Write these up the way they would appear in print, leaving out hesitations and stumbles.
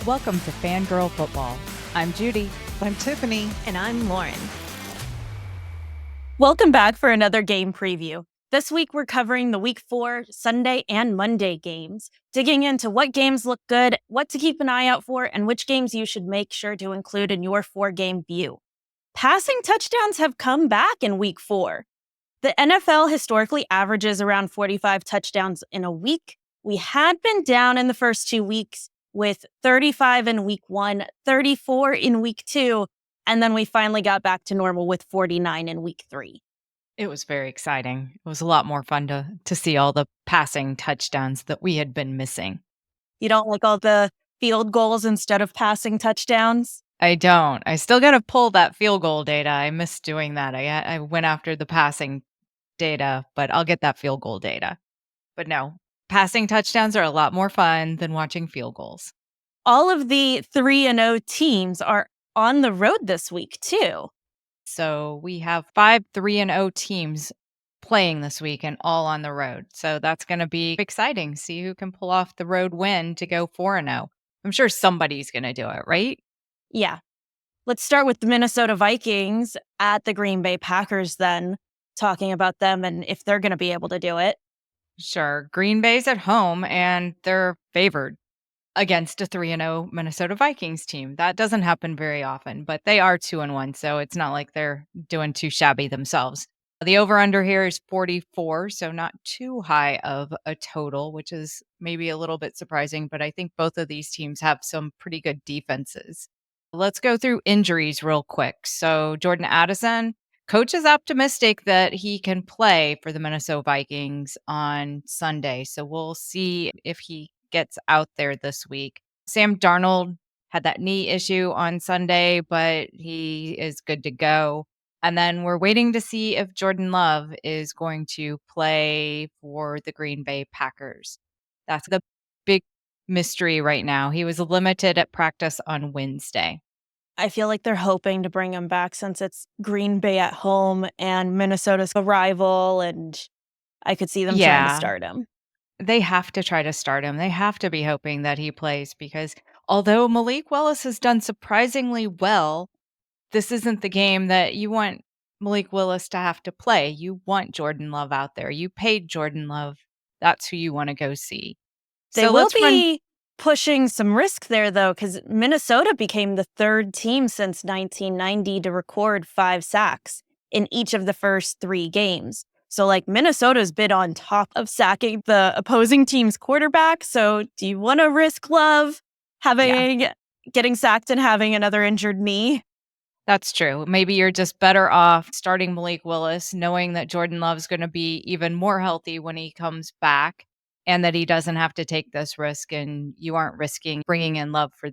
Welcome to Fangirl Football. I'm Judy. I'm Tiffany. And I'm Lauren. Welcome back for another game preview. This week, we're covering the Week 4 Sunday and Monday games, digging into what games look good, what to keep an eye out for, and which games you should make sure to include in your 4-game view. Passing touchdowns have come back in Week 4. The NFL historically averages around 45 touchdowns in a week. We had been down in the first 2 weeks with 35 in Week 1, 34 in Week 2, and then we finally got back to normal with 49 in Week 3. It was very exciting. It was a lot more fun to see all the passing touchdowns that we had been missing. You don't like all the field goals instead of passing touchdowns? I don't. I still got to pull that field goal data. I missed doing that. I went after the passing data, but I'll get that field goal data. But no, passing touchdowns are a lot more fun than watching field goals. All of the 3-0 teams are on the road this week, too. So we have 5 3-0 teams playing this week and all on the road. So that's going to be exciting. See who can pull off the road win to go 4-0. I'm sure somebody's going to do it, right? Yeah. Let's start with the Minnesota Vikings at the Green Bay Packers then, talking about them and if they're going to be able to do it. Sure. Green Bay's at home and they're favored against a 3-0 Minnesota Vikings team. That doesn't happen very often, but they are 2-1, so it's not like they're doing too shabby themselves. The over-under here is 44, so not too high of a total, which is maybe a little bit surprising, but I think both of these teams have some pretty good defenses. Let's go through injuries real quick. So Jordan Addison, coach is optimistic that he can play for the Minnesota Vikings on Sunday, so we'll see if he gets out there this week. Sam Darnold had that knee issue on Sunday, but he is good to go. And then we're waiting to see if Jordan Love is going to play for the Green Bay Packers. That's the big mystery right now. He was limited at practice on Wednesday. I feel like they're hoping to bring him back since it's Green Bay at home and Minnesota's a rival, and I could see them trying to start him. They have to try to start him. They have to be hoping that he plays because although Malik Willis has done surprisingly well, this isn't the game that you want Malik Willis to have to play. You want Jordan Love out there. You paid Jordan Love. That's who you want to go see. They will be pushing some risk there, though, because Minnesota became the 3rd team since 1990 to record 5 sacks in each of the first 3 games. So, Minnesota's been on top of sacking the opposing team's quarterback. So, do you want to risk Love getting sacked and having another injured knee? That's true. Maybe you're just better off starting Malik Willis, knowing that Jordan Love's going to be even more healthy when he comes back and that he doesn't have to take this risk and you aren't risking bringing in Love for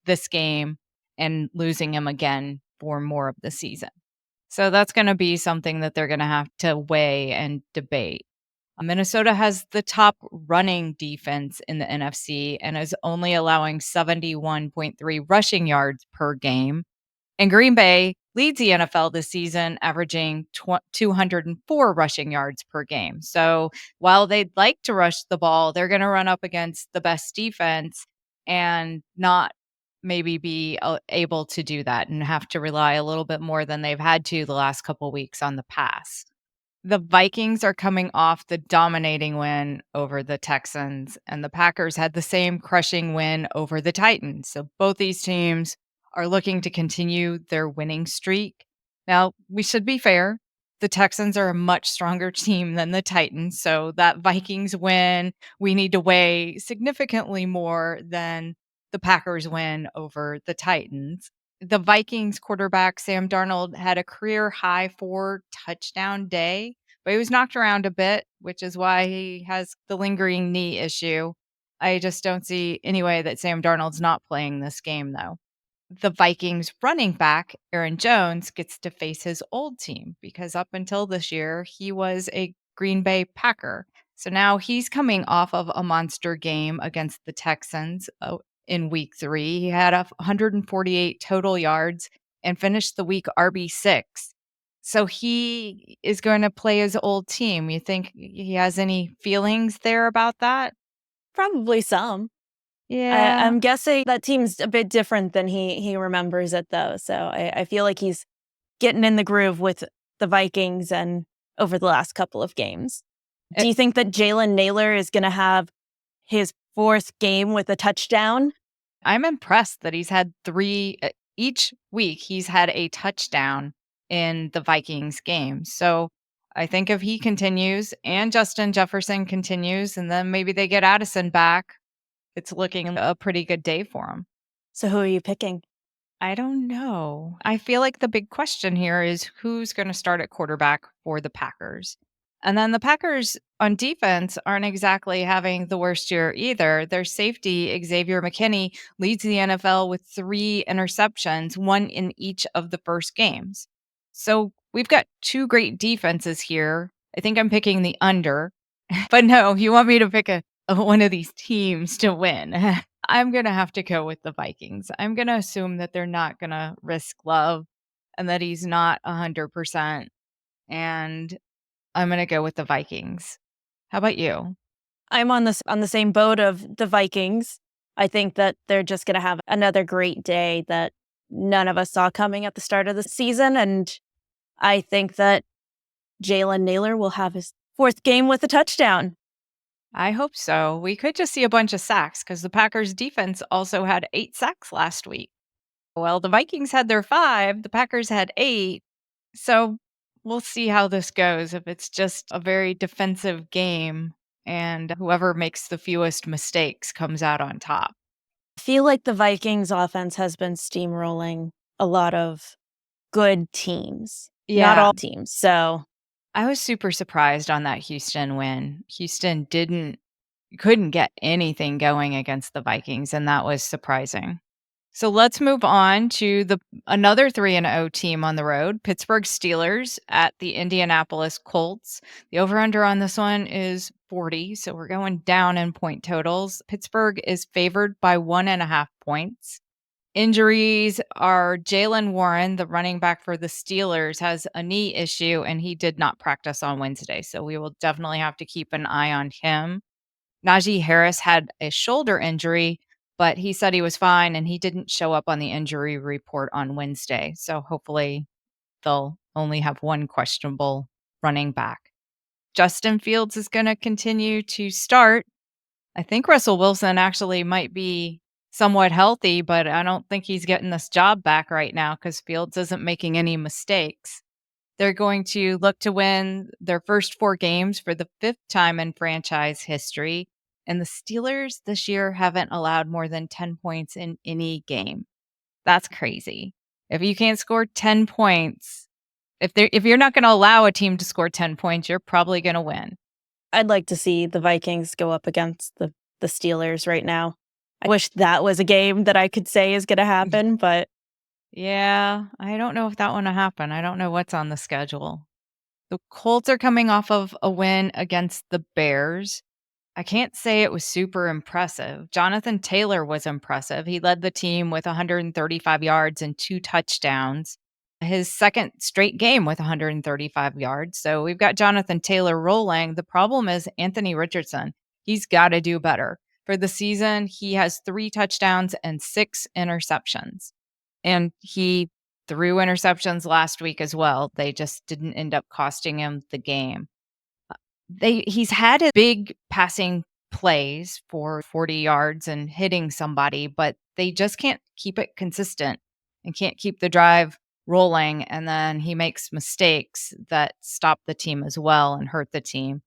this game and losing him again for more of the season. So that's going to be something that they're going to have to weigh and debate. Minnesota has the top running defense in the NFC and is only allowing 71.3 rushing yards per game. And Green Bay leads the NFL this season, averaging 204 rushing yards per game. So while they'd like to rush the ball, they're going to run up against the best defense and not maybe be able to do that and have to rely a little bit more than they've had to the last couple weeks on the pass. The Vikings are coming off the dominating win over the Texans, and the Packers had the same crushing win over the Titans. So both these teams are looking to continue their winning streak. Now, we should be fair. The Texans are a much stronger team than the Titans, so that Vikings win, we need to weigh significantly more than the Packers win over the Titans. The Vikings quarterback, Sam Darnold, had a career high 4-touchdown day, but he was knocked around a bit, which is why he has the lingering knee issue. I just don't see any way that Sam Darnold's not playing this game, though. The Vikings running back, Aaron Jones, gets to face his old team because up until this year, he was a Green Bay Packer. So now he's coming off of a monster game against the Texans in week 3. He had 148 total yards and finished the week RB6. So he is going to play his old team. You think he has any feelings there about that? Probably some. Yeah. I'm guessing that team's a bit different than he remembers it, though, so I feel like he's getting in the groove with the Vikings and over the last couple of games. Do It you think that Jalen Naylor is gonna have his 4th game with a touchdown? I'm impressed that he's had 3 each week, he's had a touchdown in the Vikings game. So, I think if he continues and Justin Jefferson continues, and then maybe they get Addison back, it's looking a pretty good day for him. So who are you picking? I don't know. I feel like the big question here is who's going to start at quarterback for the Packers. And then the Packers on defense aren't exactly having the worst year either. Their safety, Xavier McKinney, leads the NFL with 3 interceptions, one in each of the first games. So we've got 2 great defenses here. I think I'm picking the under. But no, you want me to pick one of these teams to win. I'm gonna have to go with the Vikings. I'm gonna assume that they're not gonna risk Love and that he's not 100%, and I'm gonna go with the Vikings. How about you? I'm on the same boat of the Vikings. I think that they're just gonna have another great day that none of us saw coming at the start of the season, and I think that Jalen Naylor will have his 4th game with a touchdown. I hope so. We could just see a bunch of sacks because the Packers defense also had 8 sacks last week. Well, the Vikings had their 5, the Packers had 8. So we'll see how this goes. If it's just a very defensive game and whoever makes the fewest mistakes comes out on top. I feel like the Vikings offense has been steamrolling a lot of good teams, not Yeah, all teams. So I was super surprised on that Houston win. Houston couldn't get anything going against the Vikings, and that was surprising. So let's move on to the another 3-0 team on the road, Pittsburgh Steelers at the Indianapolis Colts. The over/under on this one is 40, so we're going down in point totals. Pittsburgh is favored by 1.5 points. Injuries are Jalen Warren, the running back for the Steelers, has a knee issue and he did not practice on Wednesday. So we will definitely have to keep an eye on him. Najee Harris had a shoulder injury, but he said he was fine and he didn't show up on the injury report on Wednesday. So hopefully they'll only have one questionable running back. Justin Fields is going to continue to start. I think Russell Wilson actually might be somewhat healthy, but I don't think he's getting this job back right now because Fields isn't making any mistakes. They're going to look to win their first 4 games for the 5th time in franchise history. And the Steelers this year haven't allowed more than 10 points in any game. That's crazy. If you can't score 10 points, if you're not going to allow a team to score 10 points, you're probably going to win. I'd like to see the Vikings go up against the Steelers right now. I wish that was a game that I could say is gonna happen, but Yeah, I don't know if that one will happen. I don't know what's on the schedule. The Colts are coming off of a win against the Bears. I can't say it was super impressive. Jonathan Taylor was impressive. He led the team with 135 yards and 2 touchdowns. His second straight game with 135 yards. So we've got Jonathan Taylor rolling. The problem is Anthony Richardson. He's got to do better. For the season, he has 3 touchdowns and 6 interceptions. And he threw interceptions last week as well. They just didn't end up costing him the game. He's had a big passing plays for 40 yards and hitting somebody, but they just can't keep it consistent and can't keep the drive rolling. And then he makes mistakes that stop the team as well and hurt the team.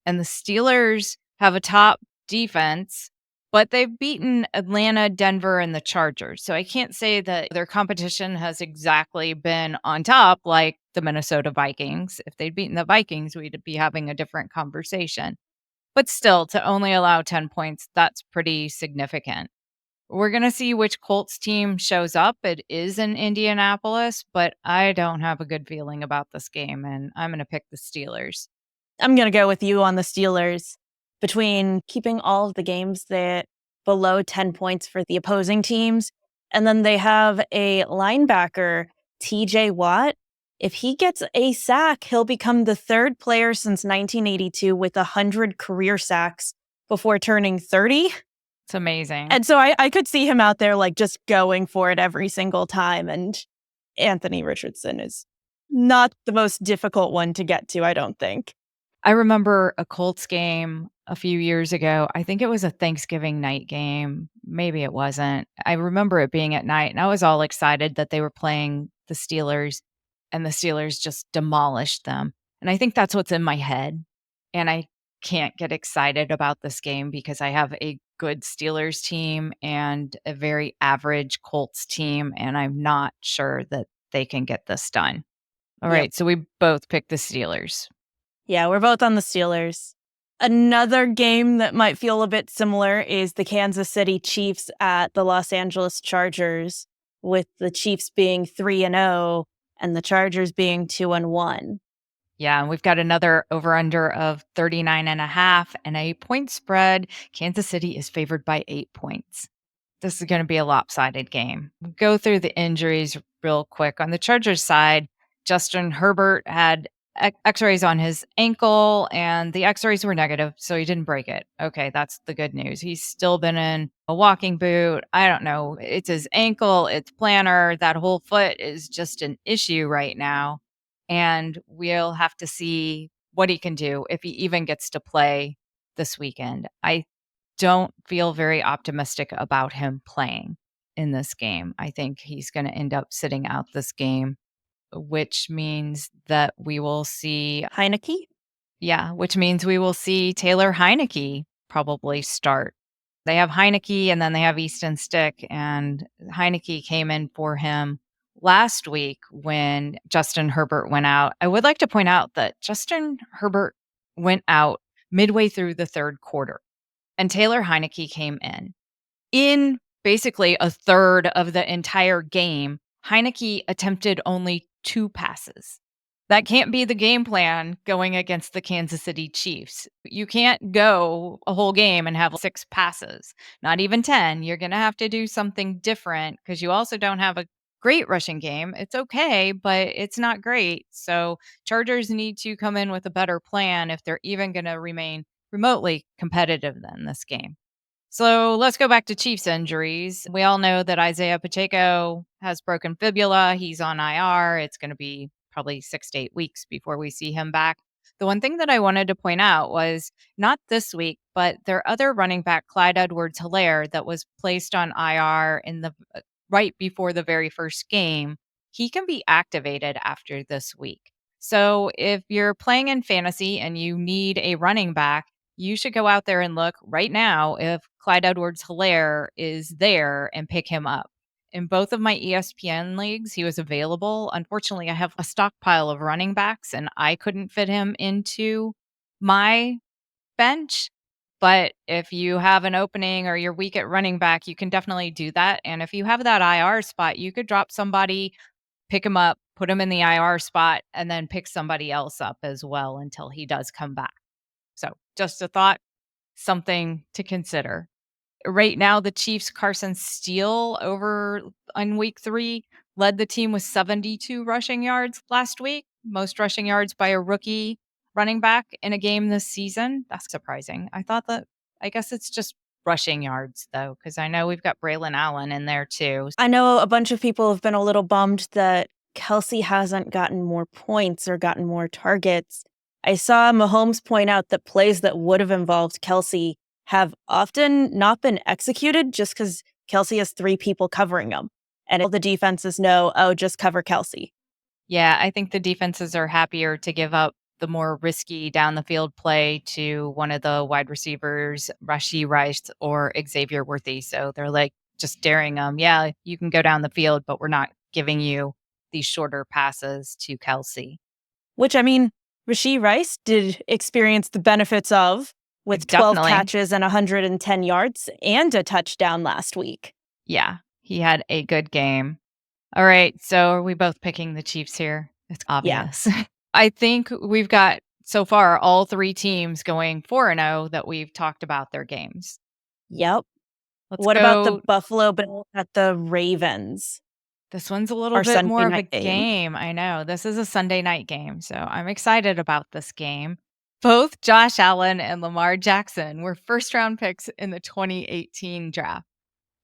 And the Steelers have a top defense, but they've beaten Atlanta, Denver, and the Chargers. So I can't say that their competition has exactly been on top like the Minnesota Vikings. If they'd beaten the Vikings, we'd be having a different conversation. But still, to only allow 10 points, that's pretty significant. We're going to see which Colts team shows up. It is in Indianapolis, but I don't have a good feeling about this game, and I'm going to pick the Steelers. I'm gonna go with you on the Steelers. Between keeping all of the games that below 10 points for the opposing teams, and then they have a linebacker, TJ Watt. If he gets a sack, he'll become the 3rd player since 1982 with 100 career sacks before turning 30. It's amazing. And so I could see him out there like just going for it every single time. And Anthony Richardson is not the most difficult one to get to, I don't think. I remember a Colts game a few years ago. I think it was a Thanksgiving night game. Maybe it wasn't. I remember it being at night, and I was all excited that they were playing the Steelers, and the Steelers just demolished them. And I think that's what's in my head. And I can't get excited about this game because I have a good Steelers team and a very average Colts team, and I'm not sure that they can get this done. All Yep. right, so we both picked the Steelers. Yeah, we're both on the Steelers. Another game that might feel a bit similar is the Kansas City Chiefs at the Los Angeles Chargers, with the Chiefs being 3-0 and the Chargers being 2-1. Yeah, and we've got another over-under of 39.5 and a point spread. Kansas City is favored by 8 points. This is gonna be a lopsided game. Go through the injuries real quick. On the Chargers side, Justin Herbert had X-rays on his ankle, and the X-rays were negative, so he didn't break it. Okay, that's the good news. He's still been in a walking boot. I don't know. It's his ankle, it's plantar. That whole foot is just an issue right now, and we'll have to see what he can do if he even gets to play this weekend. I don't feel very optimistic about him playing in this game. I think he's going to end up sitting out this game, which means that we will see, Heineke? yeah, which means we will see Taylor Heineke probably start. They have Heineke and then they have Easton Stick, and Heineke came in for him last week when Justin Herbert went out. I would like to point out that Justin Herbert went out midway through the third quarter and Taylor Heineke came in. In basically a third of the entire game, Heineke attempted only 2 passes. That can't be the game plan going against the Kansas City Chiefs. You can't go a whole game and have 6 passes, not even 10. You're gonna have to do something different because you also don't have a great rushing game. It's okay, but it's not great. So, Chargers need to come in with a better plan if they're even gonna remain remotely competitive in this game. So let's go back to Chiefs injuries. We all know that Isaiah Pacheco has broken fibula. He's on IR. It's going to be probably 6 to 8 weeks before we see him back. The one thing that I wanted to point out was not this week, but their other running back, Clyde Edwards Hilaire, that was placed on IR in the right before the very first game. He can be activated after this week. So if you're playing in fantasy and you need a running back, you should go out there and look right now if Clyde Edwards Hilaire is there and pick him up. In both of my ESPN leagues, he was available. Unfortunately, I have a stockpile of running backs and I couldn't fit him into my bench. But if you have an opening or you're weak at running back, you can definitely do that. And if you have that IR spot, you could drop somebody, pick him up, put him in the IR spot, and then pick somebody else up as well until he does come back. So just a thought, something to consider. Right now, the Chiefs' Carson Steele over on week 3 led the team with 72 rushing yards last week, most rushing yards by a rookie running back in a game this season. That's surprising. I guess it's just rushing yards, though, because I know we've got Braylon Allen in there too. I know a bunch of people have been a little bummed that Kelsey hasn't gotten more points or gotten more targets. I saw Mahomes point out that plays that would have involved Kelsey have often not been executed just because Kelsey has 3 people covering him. And all the defenses know, oh, just cover Kelsey. Yeah, I think the defenses are happier to give up the more risky down the field play to one of the wide receivers, Rashee Rice or Xavier Worthy. So they're like just daring them. Yeah, you can go down the field, but we're not giving you these shorter passes to Kelsey. Which, I mean, Rashee Rice did experience the benefits of with 12 Definitely. catches and 110 yards and a touchdown last week. Yeah, he had a good game. All right, so are we both picking the Chiefs here? It's obvious. I think we've got so far all 3 teams going 4-0 that we've talked about their games. Yep. Let's What about the go. Buffalo Bills at the Ravens? This one's a little Our bit Sunday more of a night game. game. I know. This is a Sunday night game, so I'm excited about this game. Both Josh Allen and Lamar Jackson were first-round picks in the 2018 draft.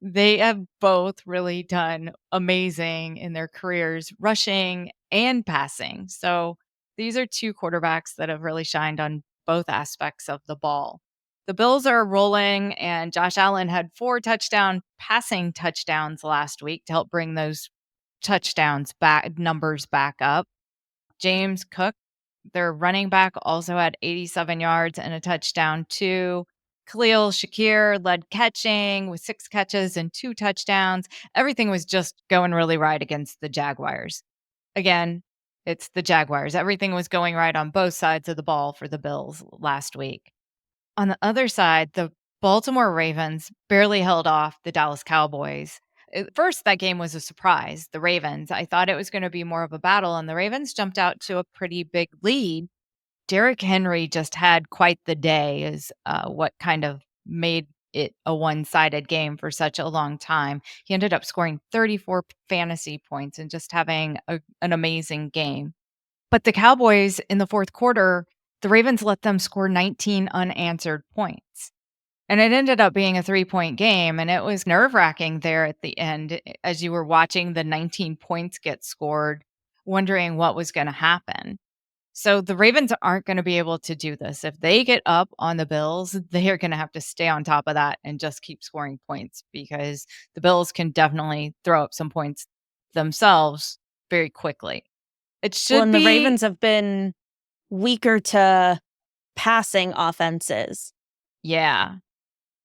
They have both really done amazing in their careers, rushing and passing. So these are two quarterbacks that have really shined on both aspects of the ball. The Bills are rolling, and Josh Allen had 4 passing touchdowns last week to help bring those numbers back up. James Cook, their running back, also had 87 yards and a touchdown too. Khalil Shakir led catching with 6 catches and 2 touchdowns. Everything was just going really right against the Jaguars. Again, it's the Jaguars. Everything was going right on both sides of the ball for the Bills last week. On the other side, the Baltimore Ravens barely held off the Dallas Cowboys. At first, that game was a surprise. The Ravens, I thought it was going to be more of a battle, and the Ravens jumped out to a pretty big lead. Derrick Henry just had quite the day, is what kind of made it a one-sided game for such a long time. He ended up scoring 34 fantasy points and just having an amazing game. But the Cowboys in the fourth quarter, the Ravens let them score 19 unanswered points. And it ended up being a 3-point game, and it was nerve-wracking there at the end as you were watching the 19 points get scored, wondering what was gonna happen. So the Ravens aren't gonna be able to do this. If they get up on the Bills, they are gonna have to stay on top of that and just keep scoring points because the Bills can definitely throw up some points themselves very quickly. It Well, should and the be Ravens have been weaker to passing offenses. Yeah.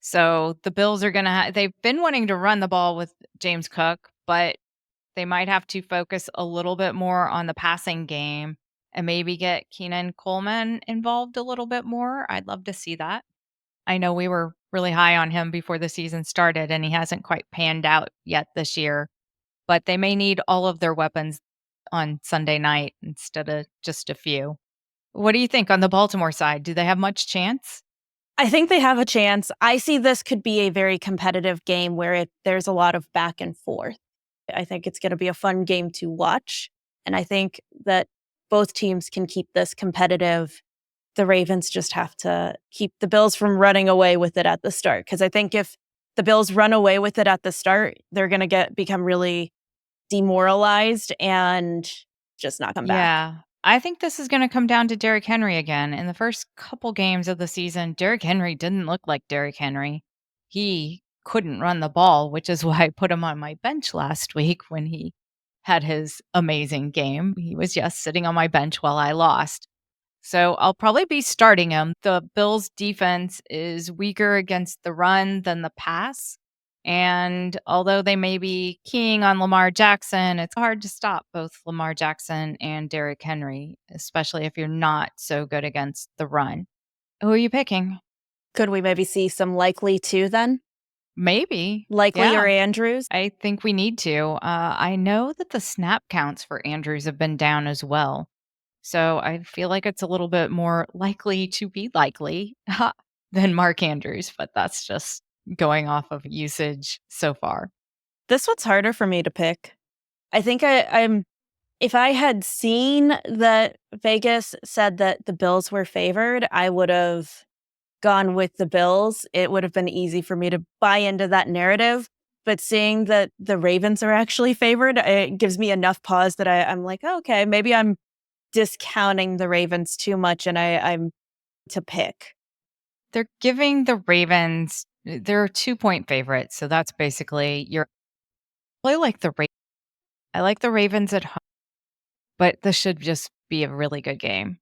So the Bills are gonna they've been wanting to run the ball with James Cook, but they might have to focus a little bit more on the passing game and maybe get Keenan Coleman involved a little bit more. I'd love to see that. I know we were really high on him before the season started, and he hasn't quite panned out yet this year, but they may need all of their weapons on Sunday night instead of just a few. What do you think on the Baltimore side? Do they have much chance? I think they have a chance. I see this could be a very competitive game where there's a lot of back and forth. I think it's going to be a fun game to watch. And I think that both teams can keep this competitive. The Ravens just have to keep the Bills from running away with it at the start. Because I think if the Bills run away with it at the start, they're going to become really demoralized and just not come back. Yeah. I think this is gonna come down to Derrick Henry again. In the first couple games of the season, Derrick Henry didn't look like Derrick Henry. He couldn't run the ball, which is why I put him on my bench last week when he had his amazing game. He was just sitting on my bench while I lost. So I'll probably be starting him. The Bills' defense is weaker against the run than the pass. And although they may be keying on Lamar Jackson, it's hard to stop both Lamar Jackson and Derrick Henry, especially if you're not so good against the run. Who are you picking? Could we maybe see some Likely too then? Maybe. Likely or Yeah, Andrews? I think we need to. I know that the snap counts for Andrews have been down as well. So I feel like it's a little bit more likely to be likely than Mark Andrews, but that's just going off of usage so far. This one's harder for me to pick. I think I'm if I had seen that Vegas said that the Bills were favored, I would have gone with the Bills. It would have been easy for me to buy into that narrative. But seeing that the Ravens are actually favored, it gives me enough pause that I'm like, oh, okay, maybe I'm discounting the Ravens too much and I'm to pick. They're giving the Ravens they're 2-point favorites, so that's basically you're I like the Ra I like the Ravens at home, but this should just be a really good game.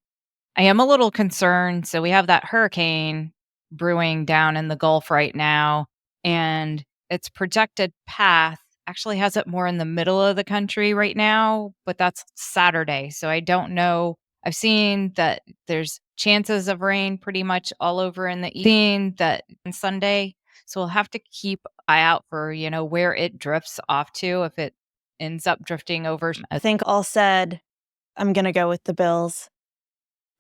I am a little concerned. So we have that hurricane brewing down in the Gulf right now, and its projected path actually has it more in the middle of the country right now, but that's Saturday. So I don't know. I've seen that there's chances of rain pretty much all over in the seen that on Sunday. So we'll have to keep eye out for, where it drifts off to if it ends up drifting over. I think all said, I'm going to go with the Bills.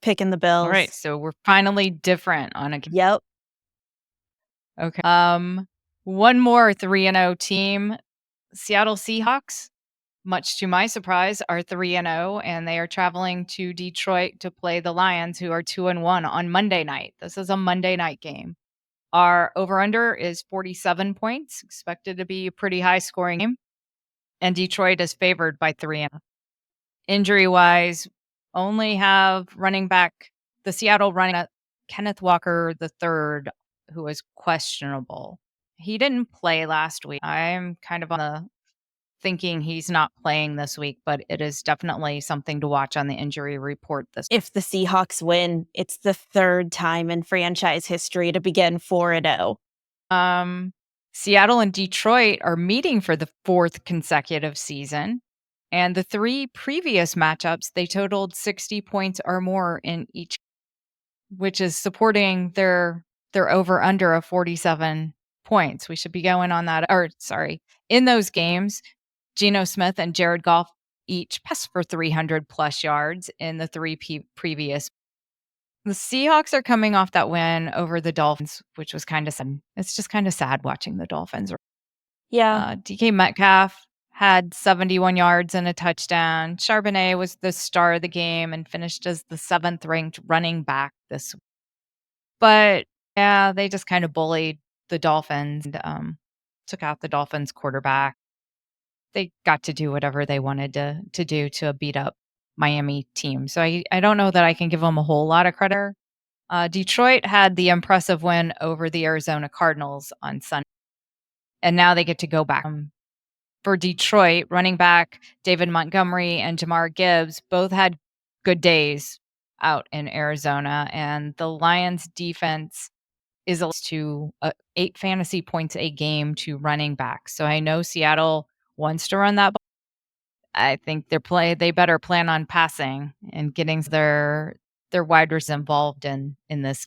Picking the All right, Bills. so we're finally different on a Yep. Okay. One more 3-0 team, Seattle Seahawks. much to my surprise, are 3-0, and they are traveling to Detroit to play the Lions, who are 2-1 on Monday night. This is a Monday night game. Our over-under is 47 points, expected to be a pretty high-scoring game, and Detroit is favored by 3.5. Injury-wise, only have running back the Seattle running back Kenneth Walker III, who is questionable. He didn't play last week. I'm kind of on the thinking he's not playing this week, but it is definitely something to watch on the injury report this. If the Seahawks win, it's the third time in franchise history to begin 4-0. Seattle and Detroit are meeting for the fourth consecutive season. And the three previous matchups, they totaled 60 points or more in each, which is supporting their over under of 47 points. We should be going on that. Or sorry, in those games, Geno Smith and Jared Goff each passed for 300 plus yards in the three previous. The Seahawks are coming off that win over the Dolphins, which was kind of sad. It's just kind of sad watching the Dolphins. Yeah. DK Metcalf had 71 yards and a touchdown. Charbonnet was the star of the game and finished as the 7th ranked running back this week. But yeah, they just kind of bullied the Dolphins and took out the Dolphins quarterback. They got to do whatever they wanted to do to beat up Miami team. So I don't know that I can give them a whole lot of credit. Detroit had the impressive win over the Arizona Cardinals on Sunday, and now they get to go back. For Detroit, running back David Montgomery and Jamar Gibbs both had good days out in Arizona, and the Lions defense is to 8 fantasy points a game to running back. So I know Seattle wants to run that ball. I think they better plan on passing and getting their wide receivers involved in this.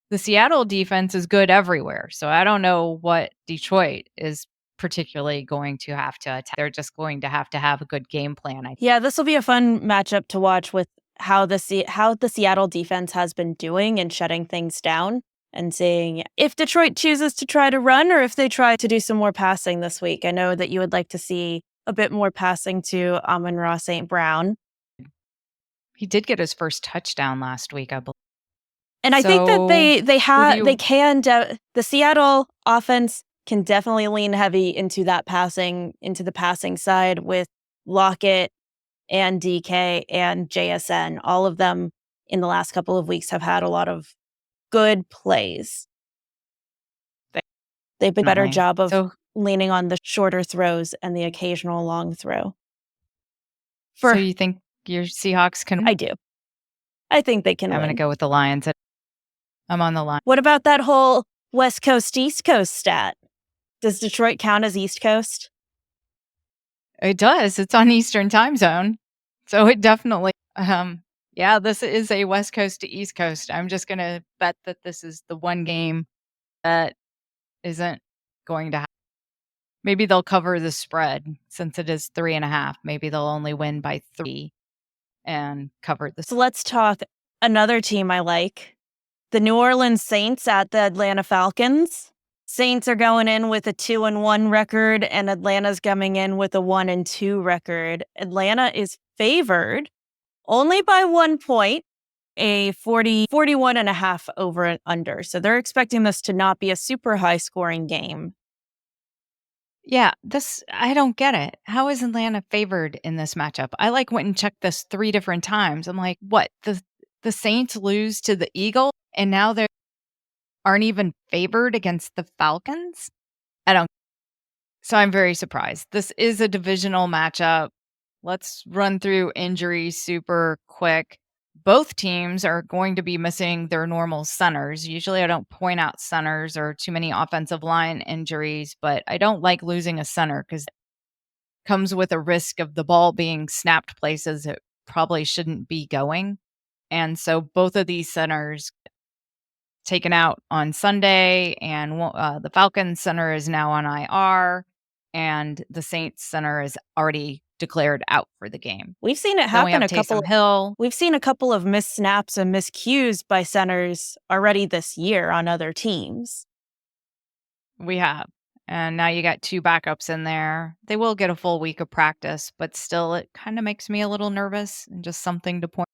The Seattle defense is good everywhere, so I don't know what Detroit is particularly going to have to attack. They're just going to have a good game plan. Yeah, this will be a fun matchup to watch with how the Seattle defense has been doing and shutting things down, and seeing if Detroit chooses to try to run or if they try to do some more passing this week. I know that you would like to see a bit more passing to Amon-Ra St. Brown. He did get his first touchdown last week, I believe. And I think that the Seattle offense can definitely lean heavy into the passing side with Lockett and DK and JSN. All of them in the last couple of weeks have had a lot of good plays. They've been a better job of leaning on the shorter throws and the occasional long throw. So you think your Seahawks can? I do. I think they can win. I'm going to go with the Lions. I'm on the line. What about that whole West Coast, East Coast stat? Does Detroit count as East Coast? It does. It's on Eastern time zone. So it definitely, yeah, this is a West Coast to East Coast. I'm just going to bet that this is the one game that isn't going to happen. Maybe they'll cover the spread since it is 3.5. Maybe they'll only win by 3 and cover the. So let's talk another team I like. The New Orleans Saints at the Atlanta Falcons. Saints are going in with a 2-1 record, and Atlanta's coming in with a 1-2 record. Atlanta is favored only by 1 point, a 41.5 over and under. So they're expecting this to not be a super high scoring game. Yeah, I don't get it. How is Atlanta favored in this matchup? I went and checked this 3 different times. I'm like, what? The Saints lose to the Eagles and now they aren't even favored against the Falcons? So I'm very surprised. This is a divisional matchup. Let's run through injuries super quick. Both teams are going to be missing their normal centers. Usually I don't point out centers or too many offensive line injuries, but I don't like losing a center because it comes with a risk of the ball being snapped places it probably shouldn't be going. And so both of these centers taken out on Sunday, and the Falcons center is now on IR, and the Saints center is already declared out for the game. We've seen it happen We've seen a couple of missed snaps and miscues by centers already this year on other teams. We have. And now you got 2 backups in there. They will get a full week of practice, but still it kinda makes me a little nervous and just something to point.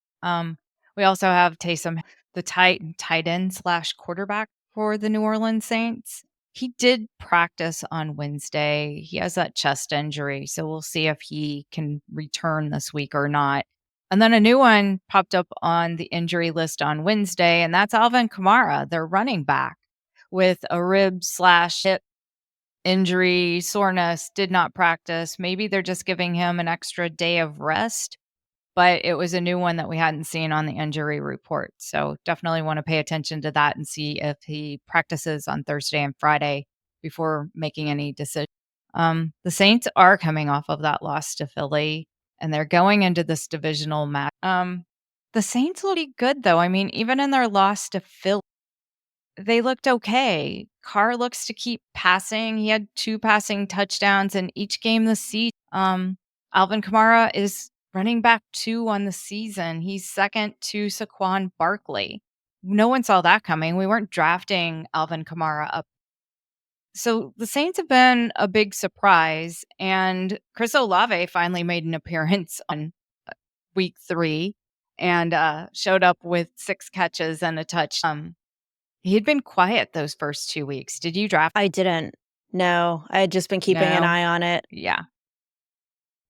We also have Taysom, the tight end slash quarterback for the New Orleans Saints. He did practice on Wednesday. He has that chest injury, so we'll see if he can return this week or not. And then a new one popped up on the injury list on Wednesday, and that's Alvin Kamara, their running back, with a rib slash hip injury, soreness, did not practice. Maybe they're just giving him an extra day of rest, but it was a new one that we hadn't seen on the injury report. So definitely want to pay attention to that and see if he practices on Thursday and Friday before making any decisions. The Saints are coming off of that loss to Philly, and they're going into this divisional match. The Saints look good though. I mean, even in their loss to Philly, they looked okay. Carr looks to keep passing. He had 2 passing touchdowns in each game this season. Alvin Kamara is running back 2 on the season. He's second to Saquon Barkley. No one saw that coming. We weren't drafting Alvin Kamara up. So the Saints have been a big surprise, and Chris Olave finally made an appearance on week 3 and showed up with 6 catches and a touch. He had been quiet those first 2 weeks. Did you draft? I didn't. No, I had just been keeping an No? eye on it. Yeah.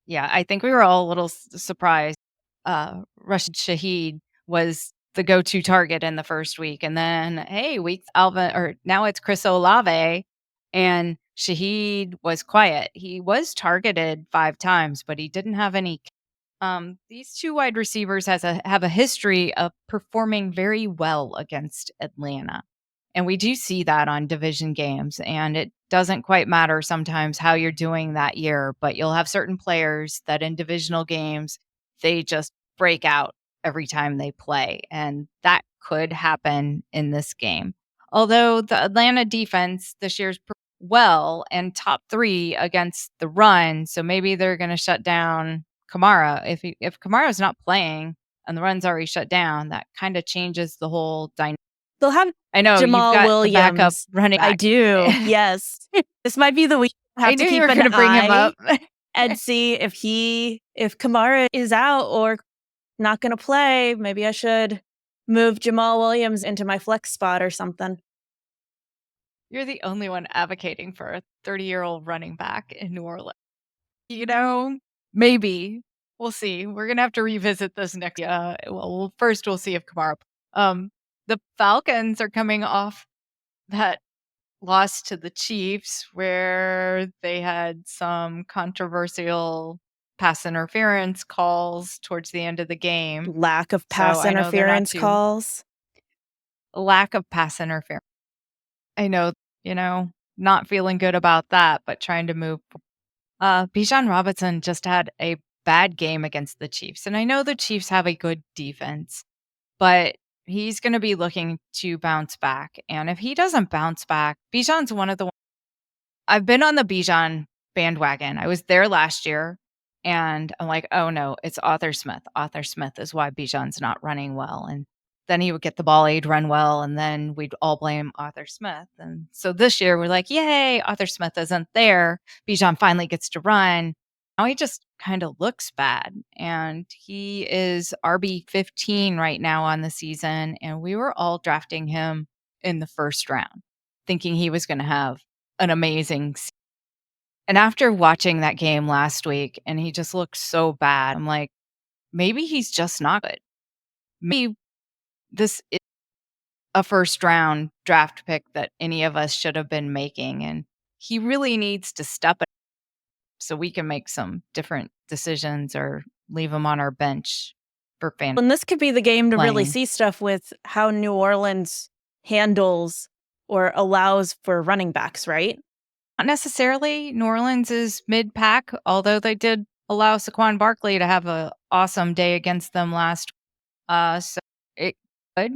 Yeah, I think we were all a little surprised. Rashid Shaheed was the go-to target in the first week, and then, hey, week Alvin or now it's Chris Olave, and Shaheed was quiet. He was targeted 5 times, but he didn't have any. These 2 wide receivers have a history of performing very well against Atlanta. And we do see that on division games, and it doesn't quite matter sometimes how you're doing that year, but you'll have certain players that in divisional games, they just break out every time they play, and that could happen in this game. Although the Atlanta defense this year's well and top 3 against the run, so maybe they're gonna shut down Kamara. If Kamara's not playing and the run's already shut down, that kinda changes the whole dynamic. They'll have I know, you've Jamal got the backup Williams. running I back. do, yes. This might be the week I I have to knew you keep were an gonna bring him eye up. and see if Kamara is out or not gonna play. Maybe I should move Jamal Williams into my flex spot or something. You're the only one advocating for a 30-year-old running back in New Orleans. You know, maybe. We'll see. We're gonna have to revisit this next first we'll see if Kamara. The Falcons are coming off that loss to the Chiefs where they had some controversial pass interference calls towards the end of the game. Lack of So pass I know they're not interference too calls. lack of pass interference. I know, not feeling good about that, but trying to move. Bijan Robinson just had a bad game against the Chiefs, and I know the Chiefs have a good defense, but he's gonna be looking to bounce back, and if he doesn't bounce back, Bijan's one of the I've been on the Bijan bandwagon. I was there last year, and I'm like, "Oh, no, it's Arthur Smith. Arthur Smith is why Bijan's not running well," and then he would get the ball, he'd run well, and then we'd all blame Arthur Smith, and so this year, we're like, "Yay, Arthur Smith isn't there. Bijan finally gets to run." Now he just kinda looks bad, and he is RB15 right now on the season, and we were all drafting him in the first round, thinking he was gonna have an amazing and after watching that game last week and he just looked so bad, I'm like, maybe he's just not good. Maybe this is a first round draft pick that any of us should have been making, and he really needs to step it so we can make some different decisions or leave him on our bench for fan And this could be the game to really playing. see stuff with how New Orleans handles or allows for running backs, right? Not necessarily. New Orleans is mid-pack, although they did allow Saquon Barkley to have a awesome day against them last. So it could.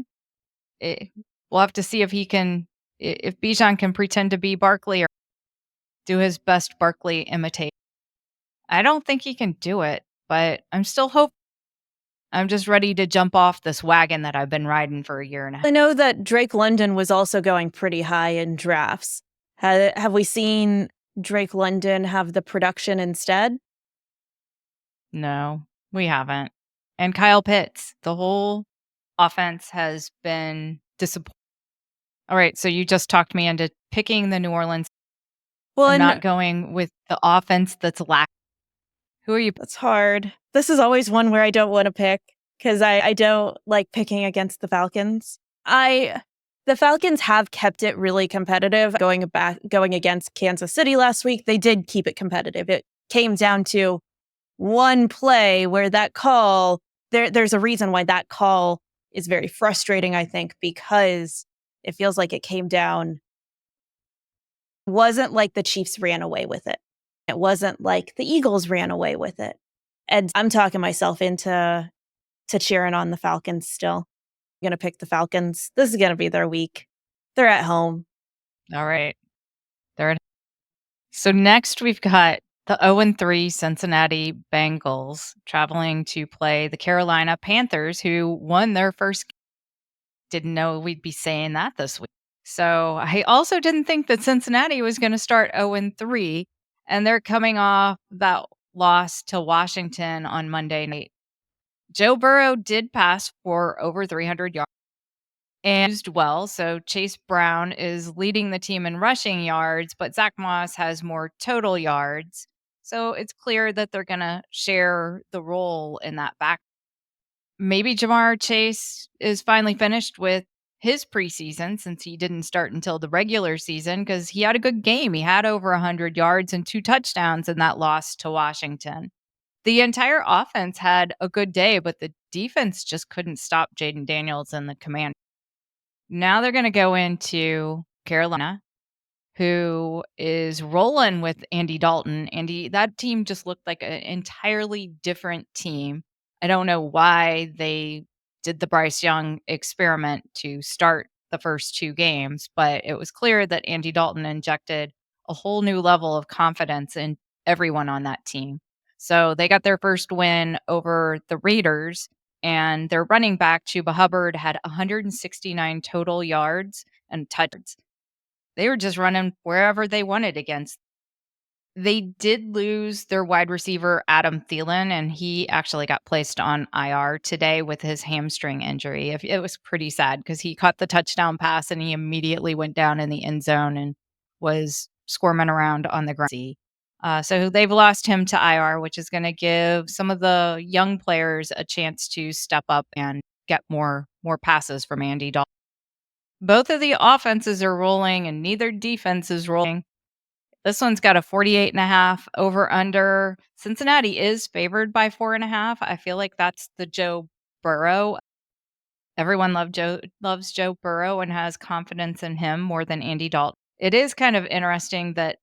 It, we'll have to see if he can, if Bijan can pretend to be Barkley or do his best Barkley imitate. I don't think he can do it, but I'm still hope. I'm just ready to jump off this wagon that I've been riding for a year and a half. I know that Drake London was also going pretty high in drafts. Have we seen Drake London have the production instead? No, we haven't. And Kyle Pitts, the whole offense has been disappointing. All right, so you just talked me into picking the New Orleans Well, and and not going with the offense that's lacking. Who are you? that's hard. This is always one where I don't wanna pick because I don't like picking against the Falcons. The Falcons have kept it really competitive going against Kansas City last week, they did keep it competitive. It came down to one play where that call there's a reason why that call is very frustrating, I think, because it feels like it came down wasn't like the Chiefs ran away with it. It wasn't like the Eagles ran away with it. And I'm talking myself into cheering on the Falcons still. I'm gonna pick the Falcons. This is gonna be their week. They're at home. All right. They're at So next we've got the 0-3 Cincinnati Bengals traveling to play the Carolina Panthers, who won their first. Didn't know we'd be saying that this week. So I also didn't think that Cincinnati was going to start 0-3, and they're coming off that loss to Washington on Monday night. Joe Burrow did pass for over 300 yards and used well. So Chase Brown is leading the team in rushing yards, but Zach Moss has more total yards. So it's clear that they're going to share the role in that back. Maybe Jamar Chase is finally finished with his preseason since he didn't start until the regular season because he had a good game. He had over 100 yards and 2 touchdowns in that loss to Washington. The entire offense had a good day, but the defense just couldn't stop Jaden Daniels and the command. Now they're going to go into Carolina, who is rolling with Andy Dalton. That team just looked like an entirely different team. I don't know why they did the Bryce Young experiment to start the first 2 games, but it was clear that Andy Dalton injected a whole new level of confidence in everyone on that team. So they got their first win over the Raiders, and their running back, Chuba Hubbard, had 169 total yards and touchdowns. They were just running wherever they wanted against. They did lose their wide receiver, Adam Thielen, and he actually got placed on IR today with his hamstring injury. It was pretty sad because he caught the touchdown pass and he immediately went down in the end zone and was squirming around on the ground. So they've lost him to IR, which is going to give some of the young players a chance to step up and get more passes from Andy Dalton. Both of the offenses are rolling and neither defense is rolling. This one's got a 48.5 over under. Cincinnati is favored by 4.5. I feel like that's the Joe Burrow. Everyone loves Joe Burrow and has confidence in him more than Andy Dalton. It is kind of interesting that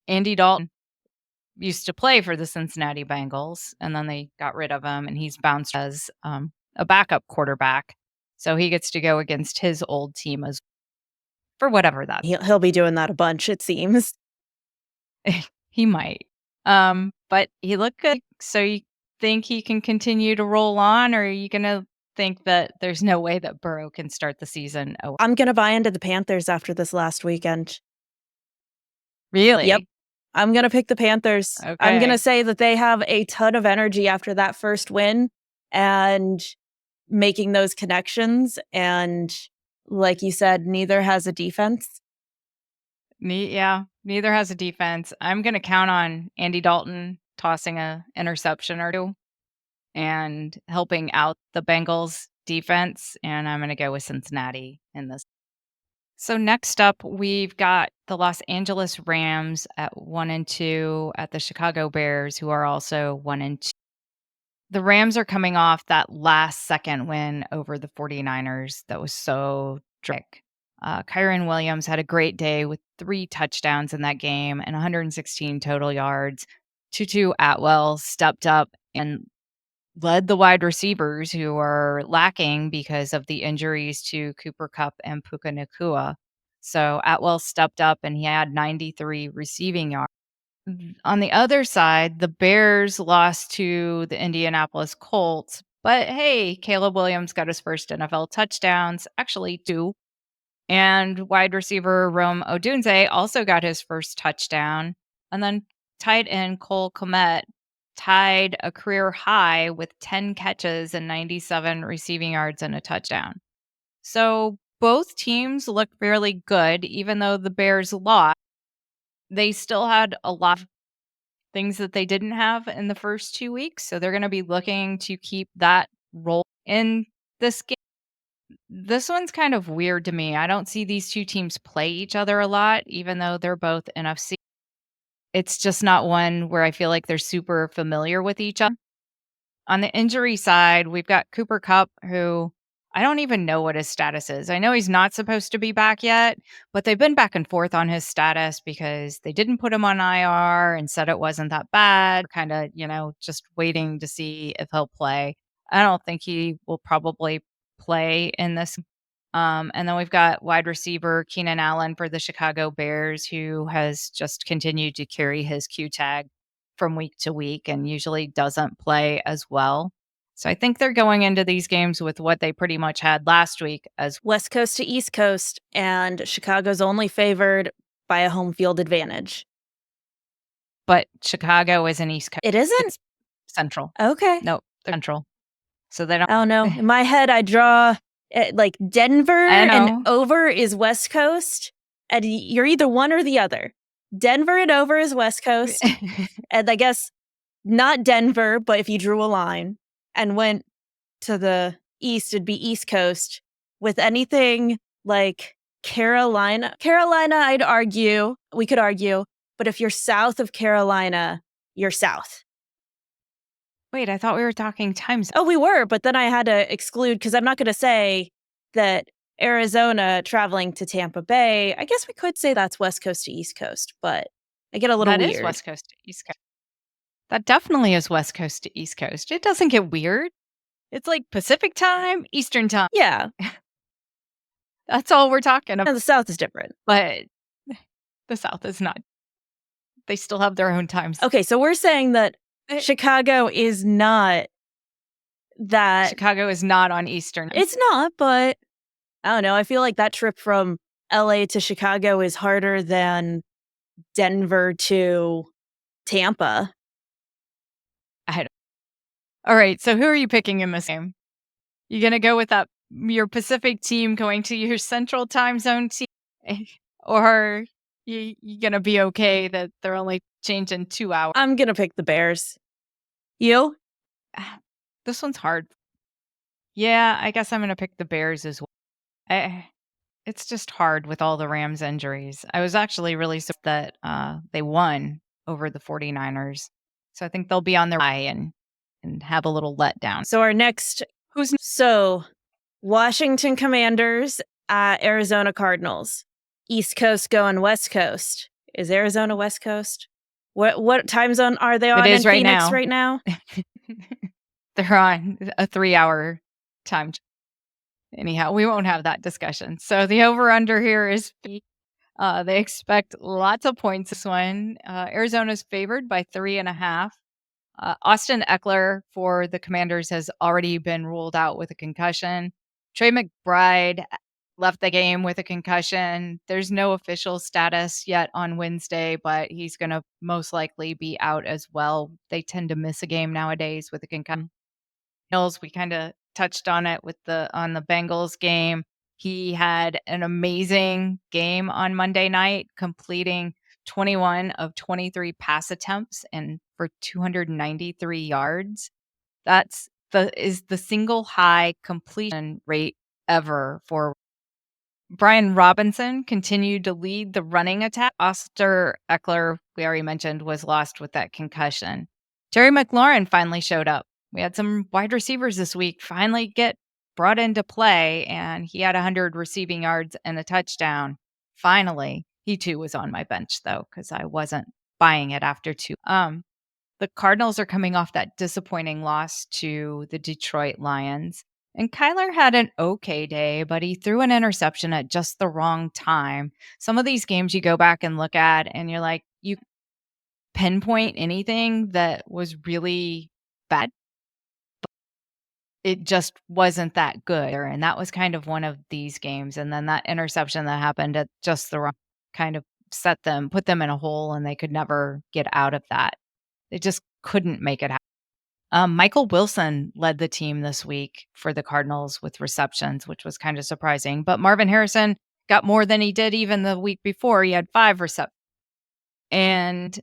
Andy Dalton used to play for the Cincinnati Bengals and then they got rid of him and he's bounced as a backup quarterback. So he gets to go against his old team as for whatever that He'll be doing that a bunch, it seems. he might. But he looked good. So you think he can continue to roll on, or are you gonna think that there's no way that Burrow can start the season? Oh, I'm gonna buy into the Panthers after this last weekend. Yep. really? I'm gonna pick the Panthers. I'm gonna Okay. say that they have a ton of energy after that first win and making those connections. And like you said, neither has a defense. Yeah, neither has a defense. I'm gonna count on Andy Dalton tossing a interception or two and helping out the Bengals defense, and I'm gonna go with Cincinnati in this. So next up, we've got the Los Angeles Rams at 1-2 at the Chicago Bears, who are also 1-2. The Rams are coming off that last second win over the 49ers that was so dramatic. Kyron Williams had a great day with 3 touchdowns in that game and 116 total yards. Tutu Atwell stepped up and led the wide receivers who are lacking because of the injuries to Cooper Cup and Puka Nakua. So Atwell stepped up and he had 93 receiving yards. On the other side, the Bears lost to the Indianapolis Colts, but hey, Caleb Williams got his first NFL touchdowns, actually 2. And wide receiver Rome Odunze also got his first touchdown. And then tight end Cole Kmet tied a career high with 10 catches and 97 receiving yards and a touchdown. So both teams look fairly good, even though the Bears lost. They still had a lot of things that they didn't have in the first 2 weeks. So they're going to be looking to keep that role in this game. This one's kind of weird to me. I don't see these two teams play each other a lot, even though they're both NFC. It's just not one where I feel like they're super familiar with each other. On the injury side, we've got Cooper Kupp, who I don't even know what his status is. I know he's not supposed to be back yet, but they've been back and forth on his status because they didn't put him on IR and said it wasn't that bad. Kind of, just waiting to see if he'll play. I don't think he will probably play in this. And then we've got wide receiver Keenan Allen for the Chicago Bears, who has just continued to carry his Q tag from week to week and usually doesn't play as well. So I think they're going into these games with what they pretty much had last week as West Coast to East Coast, and Chicago's only favored by a home field advantage. but Chicago is an East Coast. It isn't? It's Central. Okay. No, they're Central. So they don't. I don't know. In my head, I draw like Denver I know. and over is West Coast, and you're either one or the other. Denver and over is West Coast, and I guess not Denver, but if you drew a line and went to the east, it'd be East Coast. With anything like Carolina, I'd argue, we could argue, but if you're south of Carolina, you're south. Wait, I thought we were talking time zone. Oh, we were, but then I had to exclude because I'm not going to say that Arizona traveling to Tampa Bay. I guess we could say that's West Coast to East Coast, but I get a little That weird. is West Coast to East Coast. That definitely is West Coast to East Coast. It doesn't get weird. It's like Pacific time, Eastern time. Yeah. That's all we're talking about. And the South is different. But the South is not. They still have their own times. Okay, so we're saying that Chicago is not that. Chicago is not on Eastern. It's not, but I don't know. I feel like that trip from LA to Chicago is harder than Denver to Tampa. All right, so who are you picking in this game? You going to go with your Pacific team going to your Central time zone team? Or you going to be okay that they're only changing 2 hours? I'm going to pick the Bears. You? This one's hard. Yeah, I guess I'm going to pick the Bears as well. It's just hard with all the Rams injuries. I was actually really surprised that they won over the 49ers. So I think they'll be on their high and have a little letdown. So our next, Washington Commanders at Arizona Cardinals. East Coast going West Coast. Is Arizona West Coast? What time zone are they on in Phoenix right now? They're on a 3-hour time. Anyhow, we won't have that discussion. So the over-under here is they expect lots of points this one. Arizona's favored by 3.5. Austin Eckler for the Commanders has already been ruled out with a concussion. Trey McBride left the game with a concussion. There's no official status yet on Wednesday, but he's going to most likely be out as well. They tend to miss a game nowadays with a concussion. We kind of touched on it on the Bengals game. He had an amazing game on Monday night, completing 21 of 23 pass attempts and for 293 yards. That's the single high completion rate ever for Brian Robinson continued to lead the running attack. Austin Eckler, we already mentioned, was lost with that concussion. Terry McLaurin finally showed up. We had some wide receivers this week finally get brought into play, and he had 100 receiving yards and a touchdown. Finally, he too was on my bench, though, because I wasn't buying it after 2. The Cardinals are coming off that disappointing loss to the Detroit Lions. And Kyler had an okay day, but he threw an interception at just the wrong time. Some of these games you go back and look at, and you're like, you pinpoint anything that was really bad. it just wasn't that good, and that was kind of one of these games, and then that interception that happened at just the wrong kind of put them in a hole, and they could never get out of that. They just couldn't make it happen. Michael Wilson led the team this week for the Cardinals with receptions, which was kind of surprising, but Marvin Harrison got more than he did even the week before. He had 5 receptions, and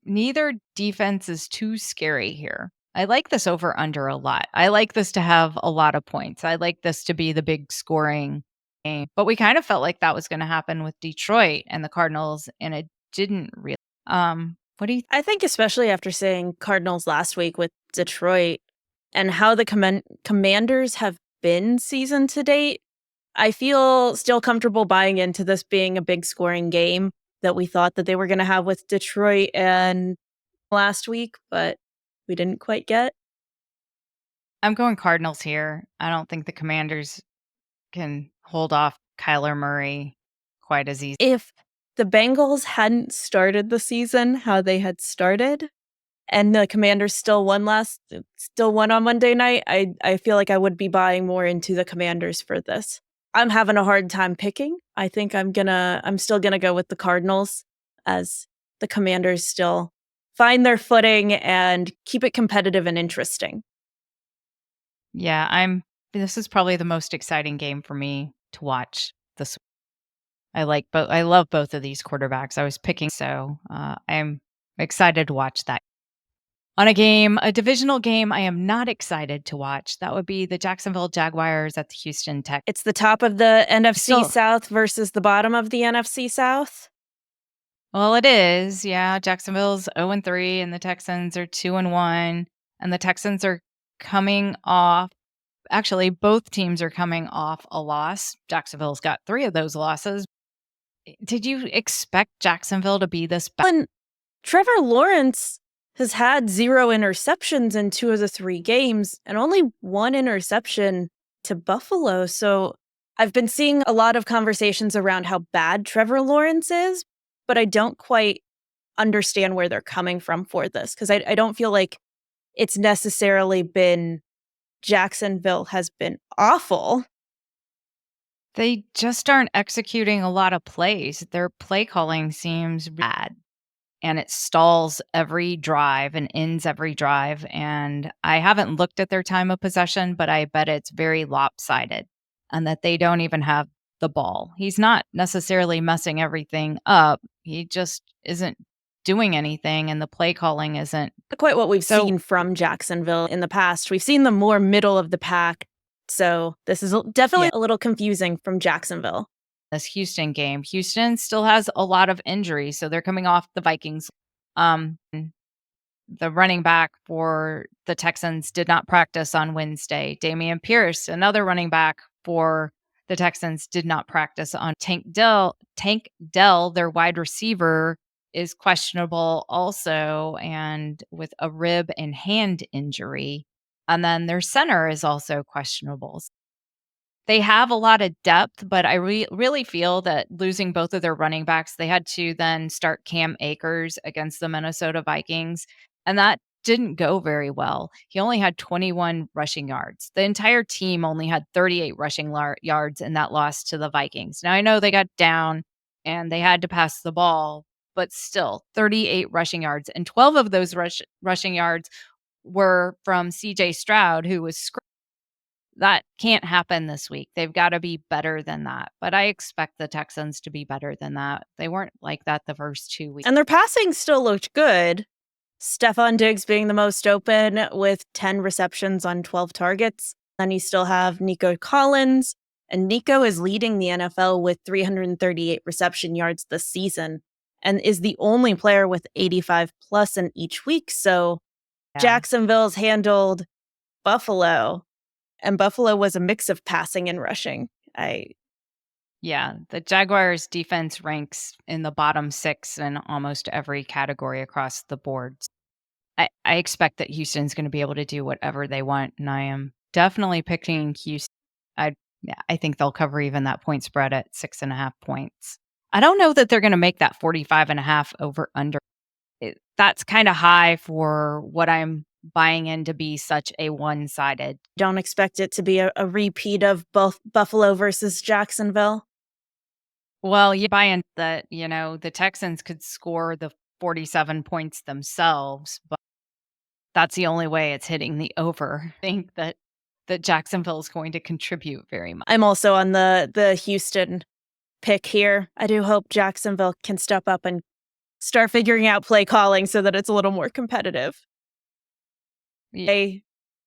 neither defense is too scary here. I like this over under a lot. I like this to have a lot of points. I like this to be the big scoring game. But we kind of felt like that was going to happen with Detroit and the Cardinals, and it didn't really. What do you I think especially after saying Cardinals last week with Detroit and how the Commanders have been season to date, I feel still comfortable buying into this being a big scoring game that we thought that they were going to have with Detroit and last week, but we didn't quite get. I'm going Cardinals here. I don't think the Commanders can hold off Kyler Murray quite as easy. If the Bengals hadn't started the season how they had started and the Commanders still won on Monday night, I feel like I would be buying more into the Commanders for this. I'm having a hard time picking. I think I'm still gonna go with the Cardinals as the Commanders still find their footing and keep it competitive and interesting. Yeah, this is probably the most exciting game for me to watch this. I love both of these quarterbacks. I was picking, so I'm excited to watch that. On a divisional game, I am not excited to watch. That would be the Jacksonville Jaguars at the Houston Tech. It's the top of the NFC Still, South versus the bottom of the NFC South. well, it is. Yeah, Jacksonville's 0-3, and the Texans are 2-1, and the Texans are coming off. Actually, both teams are coming off a loss. Jacksonville's got 3 of those losses. Did you expect Jacksonville to be this bad? And Trevor Lawrence has had 0 interceptions in 2 of the 3 games and only 1 interception to Buffalo. So I've been seeing a lot of conversations around how bad Trevor Lawrence is, but I don't quite understand where they're coming from for this because I don't feel like it's necessarily been Jacksonville has been awful. They just aren't executing a lot of plays. Their play calling seems bad, and it stalls every drive and ends every drive, and I haven't looked at their time of possession, but I bet it's very lopsided and that they don't even have the ball. He's not necessarily messing everything up. He just isn't doing anything, and the play calling isn't. Not quite what we've So seen from Jacksonville in the past. We've seen them more middle of the pack. So this is definitely yeah, a little confusing from Jacksonville. this Houston game. Houston still has a lot of injuries, so they're coming off the Vikings. Um, the running back for the Texans did not practice on Wednesday. Damian Pierce, another running back for the Texans, did not practice on Tank Dell, their wide receiver, is questionable also, and with a rib and hand injury. And then their center is also questionable. They have a lot of depth, but I really feel that losing both of their running backs, they had to then start Cam Akers against the Minnesota Vikings, and that didn't go very well. He only had 21 rushing yards. The entire team only had 38 rushing yards in that loss to the Vikings. Now, I know they got down and they had to pass the ball, but still 38 rushing yards, and 12 of those rushing yards were from CJ Stroud, who was that can't happen this week. They've gotta be better than that, but I expect the Texans to be better than that. They weren't like that the first 2 weeks. And their passing still looked good. Stephon Diggs being the most open with 10 receptions on 12 targets. Then you still have Nico Collins, and Nico is leading the NFL with 338 reception yards this season and is the only player with 85 plus in each week. So Yeah. Jacksonville's handled Buffalo, and Buffalo was a mix of passing and rushing. Yeah, the Jaguars' defense ranks in the bottom 6 in almost every category across the board. I expect that Houston's gonna be able to do whatever they want, and I am definitely picking Houston. I think they'll cover even that point spread at 6.5 points. I don't know that they're gonna make that 45.5 over under. That's kinda high for what I'm buying in to be such a one-sided. Don't expect it to be a repeat of both Buffalo versus Jacksonville. Well, you buy in that, the Texans could score the 47 points themselves, but that's the only way it's hitting the over. I think that Jacksonville is going to contribute very much. I'm also on the Houston pick here. I do hope Jacksonville can step up and start figuring out play calling so that it's a little more competitive. I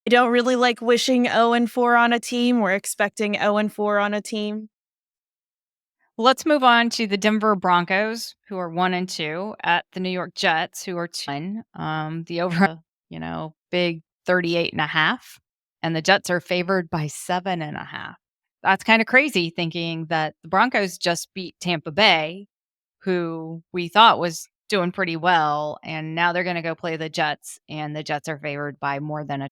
don't really like wishing 0-4 on a team. We're expecting 0-4 on a team. Let's move on to the Denver Broncos, who are 1-2, at the New York Jets, who are 2. The over, big 38.5, and the Jets are favored by 7.5. That's kind of crazy, thinking that the Broncos just beat Tampa Bay, who we thought was doing pretty well, and now they're going to go play the Jets, and the Jets are favored by more than a.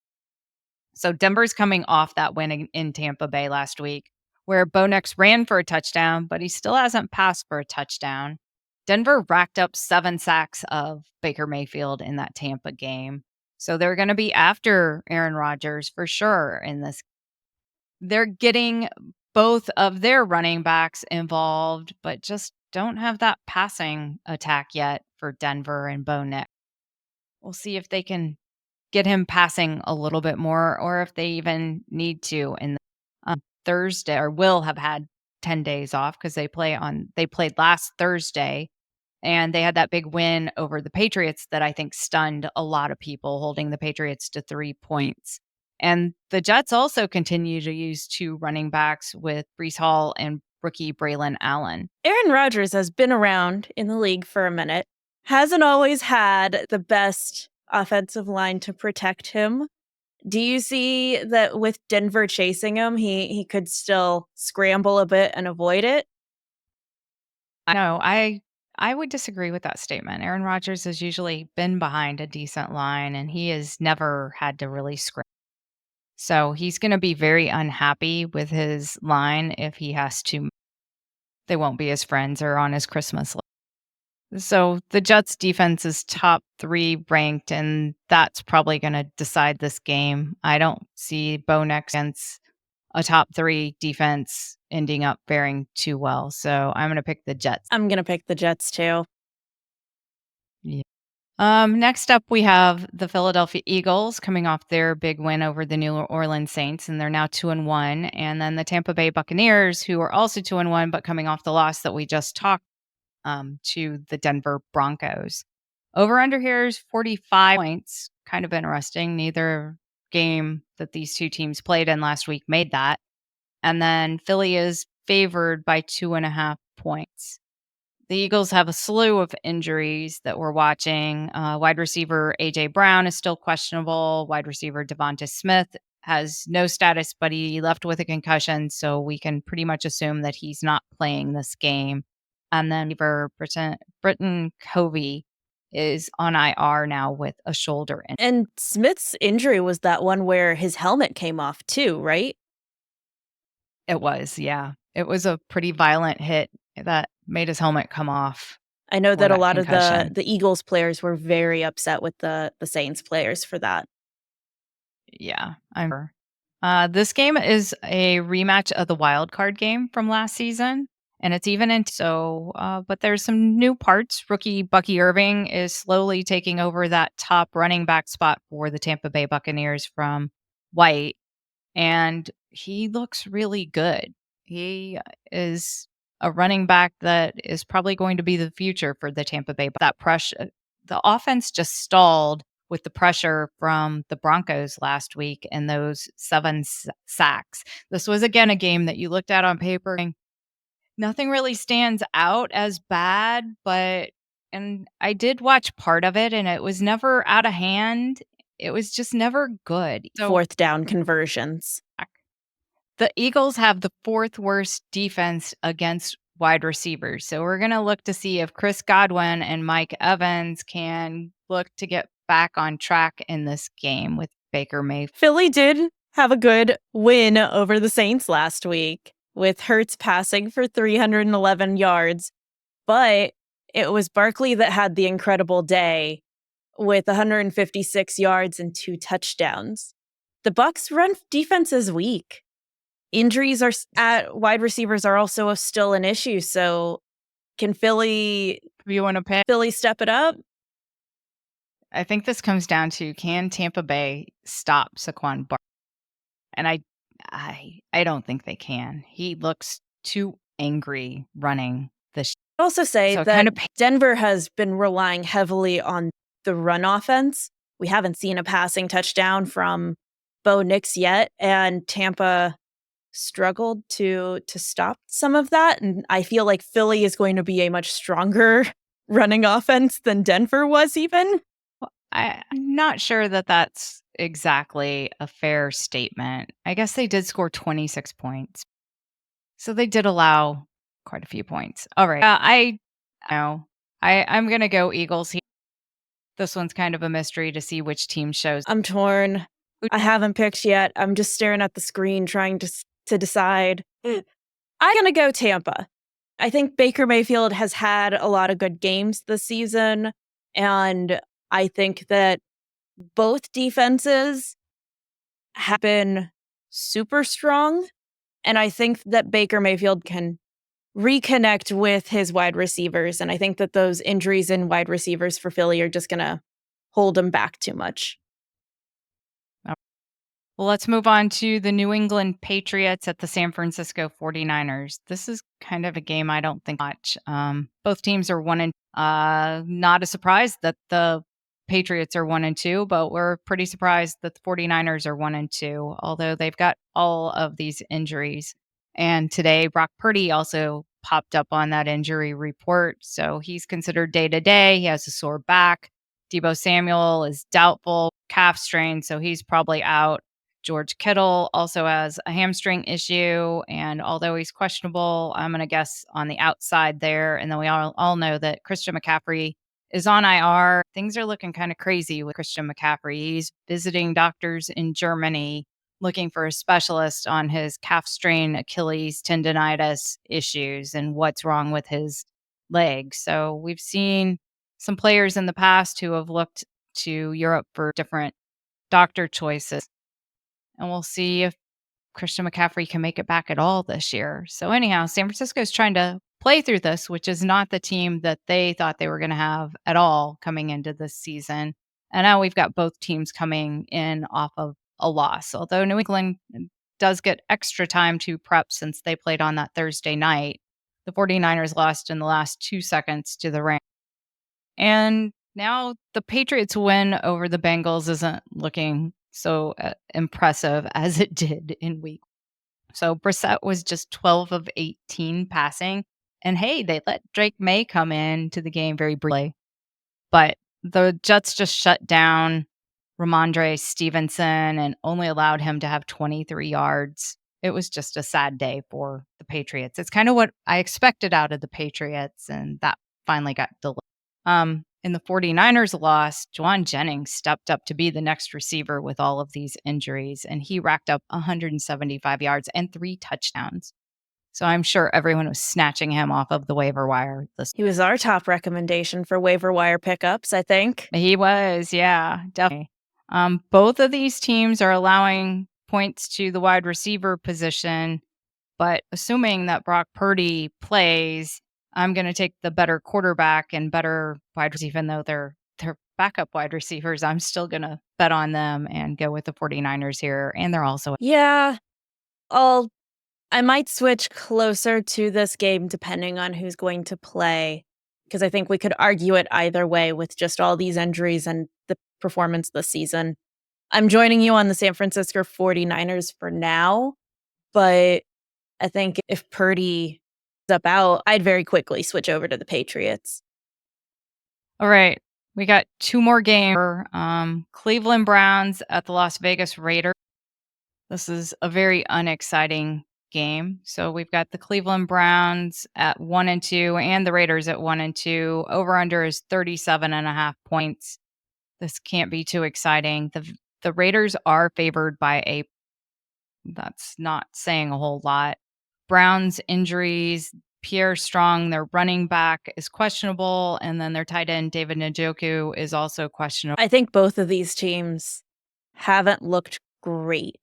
So Denver's coming off that win in Tampa Bay last week, where Bo Nix ran for a touchdown, but he still hasn't passed for a touchdown. Denver racked up 7 sacks of Baker Mayfield in that Tampa game. So they're going to be after Aaron Rodgers for sure in this. They're getting both of their running backs involved, but just don't have that passing attack yet for Denver and Bo Nix. We'll see if they can get him passing a little bit more, or if they even need to in Thursday, or will have had 10 days off because they played last Thursday, and they had that big win over the Patriots that I think stunned a lot of people, holding the Patriots to 3 points. And the Jets also continue to use 2 running backs with Breece Hall and rookie Braylon Allen. Aaron Rodgers has been around in the league for a minute, hasn't always had the best offensive line to protect him. Do you see that with Denver chasing him, he could still scramble a bit and avoid it? No, I would disagree with that statement. Aaron Rodgers has usually been behind a decent line, and he has never had to really scramble. So he's going to be very unhappy with his line if he has to. They won't be his friends or on his Christmas list. So the Jets defense is top 3 ranked, and that's probably going to decide this game. I don't see Bo Nix against a top 3 defense ending up faring too well. So I'm going to pick the Jets. I'm going to pick the Jets too. Yeah. Next up, we have the Philadelphia Eagles coming off their big win over the New Orleans Saints, and they're now 2-1. And then the Tampa Bay Buccaneers, who are also 2-1, but coming off the loss that we just talked to the Denver Broncos. Over under here is 45 points. Kind of interesting. Neither game that these two teams played in last week made that. And then Philly is favored by 2.5 points. The Eagles have a slew of injuries that we're watching. Wide receiver A.J. Brown is still questionable. Wide receiver Devonta Smith has no status, but he left with a concussion, so we can pretty much assume that he's not playing this game. And then Britton Covey is on IR now with a shoulder injury. And Smith's injury was that one where his helmet came off too, right? It was, yeah. It was a pretty violent hit that made his helmet come off. I know that a lot concussion. of the Eagles players were very upset with the Saints players for that. Yeah, I'm sure. This game is a rematch of the wild card game from last season, and it's even in. So, but there's some new parts. Rookie Bucky Irving is slowly taking over that top running back spot for the Tampa Bay Buccaneers from White, and he looks really good. He is a running back that is probably going to be the future for the Tampa Bay. But that pressure, the offense just stalled with the pressure from the Broncos last week and those 7 sacks. This was again a game that you looked at on paper and nothing really stands out as bad, and I did watch part of it and it was never out of hand. It was just never good. So 4th down conversions. the Eagles have the 4th worst defense against wide receivers. So we're going to look to see if Chris Godwin and Mike Evans can look to get back on track in this game with Baker Mayfield. Philly did have a good win over the Saints last week with Hurts passing for 311 yards, but it was Barkley that had the incredible day with 156 yards and 2 touchdowns. The Bucs' run defense is weak. Injuries at wide receivers are also still an issue, so can Philly You want to pick? step it up? I think this comes down to, can Tampa Bay stop Saquon Barkley? And I don't think they can. He looks too angry running the I'd also say so it that kind of Denver has been relying heavily on the run offense. We haven't seen a passing touchdown from Bo Nix yet, and Tampa struggled to stop some of that. And I feel like Philly is going to be a much stronger running offense than Denver was even. I'm not sure that that's exactly a fair statement. I guess they did score 26 points. So they did allow quite a few points. All right. I know. I'm going to go Eagles here. This one's kind of a mystery to see which team shows. I'm torn. I haven't picked yet. I'm just staring at the screen trying to decide. I'm going to go Tampa. I think Baker Mayfield has had a lot of good games this season, and I think that both defenses have been super strong, and I think that Baker Mayfield can reconnect with his wide receivers, and I think that those injuries in wide receivers for Philly are just going to hold him back too much. Well, let's move on to the New England Patriots at the San Francisco 49ers. This is kind of a game I don't think much. Both teams are 1 and not a surprise that the Patriots are 1 and 2, but we're pretty surprised that the 49ers are 1 and 2, although they've got all of these injuries. And today, Brock Purdy also popped up on that injury report. So he's considered day to day. He has a sore back. Debo Samuel is doubtful, calf strain, so he's probably out. George Kittle also has a hamstring issue, and although he's questionable, I'm going to guess on the outside there. And then we all know that Christian McCaffrey is on IR. Things are looking kind of crazy with Christian McCaffrey. He's visiting doctors in Germany looking for a specialist on his calf strain Achilles tendonitis issues and what's wrong with his leg. So we've seen some players in the past who have looked to Europe for different doctor choices. And we'll see if Christian McCaffrey can make it back at all this year. So anyhow, San Francisco is trying to play through this, which is not the team that they thought they were going to have at all coming into this season. And now we've got both teams coming in off of a loss. Although New England does get extra time to prep since they played on that Thursday night, the 49ers lost in the last 2 seconds to the Rams. And now the Patriots win over the Bengals isn't looking so impressive as it did in week. So Brissett was just 12 of 18 passing. And hey, they let Drake May come in to the game very briefly. But the Jets just shut down Ramondre Stevenson and only allowed him to have 23 yards. It was just a sad day for the Patriots. It's kind of what I expected out of the Patriots, and that finally got delayed. In the 49ers loss, Juwan Jennings stepped up to be the next receiver with all of these injuries, and he racked up 175 yards and 3 touchdowns. So I'm sure everyone was snatching him off of the waiver wire. He was our top recommendation for waiver wire pickups, I think. He was, yeah, definitely. Both of these teams are allowing points to the wide receiver position, but assuming that Brock Purdy plays, I'm going to take the better quarterback and better wide receiver, even though they're backup wide receivers. I'm still going to bet on them and go with the 49ers here. And they're also. Yeah, I might switch closer to this game depending on who's going to play, because I think we could argue it either way with just all these injuries and the performance this season. I'm joining you on the San Francisco 49ers for now, but I think if Purdy is up out, I'd very quickly switch over to the Patriots. All right. We got 2 more games. Cleveland Browns at the Las Vegas Raiders. This is a very unexciting game. So we've got the Cleveland Browns at 1 and 2 and the Raiders at 1 and 2. Over under is 37.5 points. This can't be too exciting. The Raiders are favored by that's not saying a whole lot. Browns injuries, Pierre Strong, their running back, is questionable, and then their tight end, David Njoku, is also questionable. I think both of these teams haven't looked great.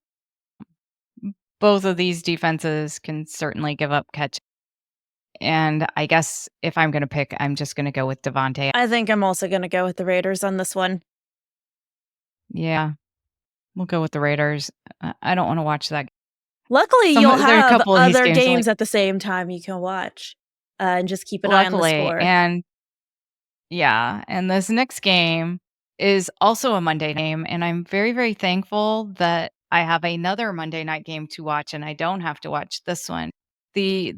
Both of these defenses can certainly give up catch. And I guess if I'm going to pick, I'm just going to go with Devontae. I think I'm also going to go with the Raiders on this one. Yeah, we'll go with the Raiders. I don't want to watch that. Luckily, There you'll are a have couple of these other games, games like, at the same time you can watch and just keep an eye on the luckily, score. and yeah, and this next game is also a Monday game, and I'm very, very thankful that I have another Monday night game to watch, and I don't have to watch this one. The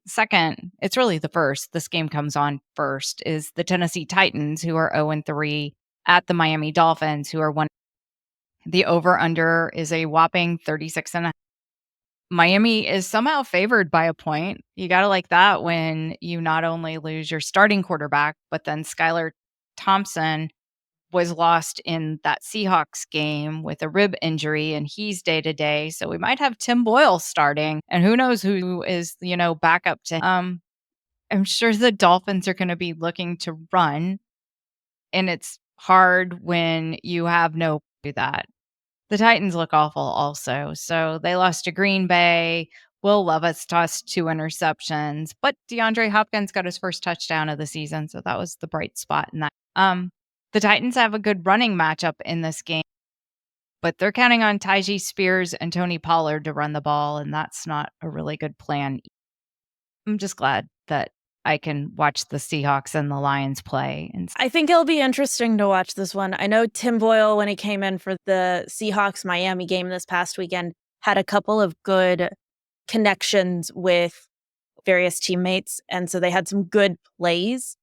second, it's really the first. This game comes on first is the Tennessee Titans, who are 0-3, at the Miami Dolphins, who are 1. The over under is a whopping 36.5. Miami is somehow favored by a point. You got to like that when you not only lose your starting quarterback, but then Skylar Thompson was lost in that Seahawks game with a rib injury, and he's day to day. So we might have Tim Boyle starting, and who knows who is, backup to him. I'm sure the Dolphins are going to be looking to run, and it's hard when you have no do that. The Titans look awful also. So they lost to Green Bay. Will Levis tossed 2 interceptions, but DeAndre Hopkins got his first touchdown of the season, so that was the bright spot in that. The Titans have a good running matchup in this game, but they're counting on Tyjae Spears and Tony Pollard to run the ball, and that's not a really good plan. I'm just glad that I can watch the Seahawks and the Lions play. And I think it'll be interesting to watch this one. I know Tim Boyle, when he came in for the Seahawks-Miami game this past weekend, had a couple of good connections with various teammates, and so they had some good plays.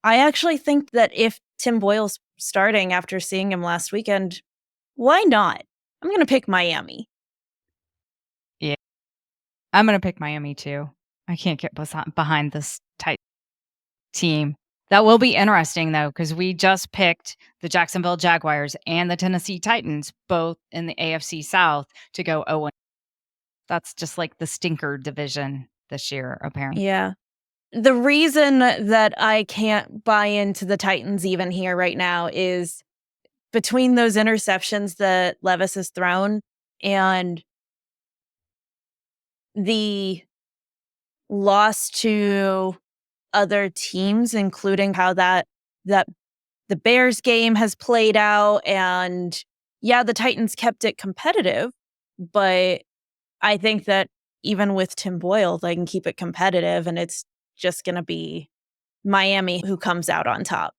I actually think that if Tim Boyle's starting after seeing him last weekend, why not? I'm going to pick Miami. yeah, I'm going to pick Miami too. I can't get behind this tight team. That will be interesting, though, because we just picked the Jacksonville Jaguars and the Tennessee Titans, both in the AFC South, to go 0. That's just like the stinker division this year, apparently. Yeah. The reason that I can't buy into the Titans even here right now is between those interceptions that Levis has thrown and the loss to other teams, including how that the Bears game has played out. And yeah, the Titans kept it competitive, but I think that even with Tim Boyle, they can keep it competitive, and it's just going to be Miami who comes out on top.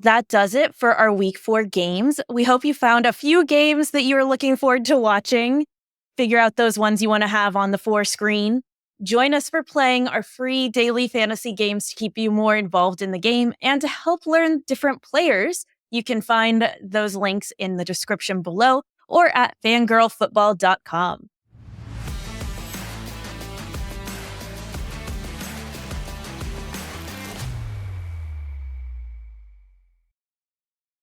That does it for our Week 4 games. We hope you found a few games that you are looking forward to watching. Figure out those ones you want to have on the 4 screen. Join us for playing our free daily fantasy games to keep you more involved in the game and to help learn different players. You can find those links in the description below or at fangirlfootball.com.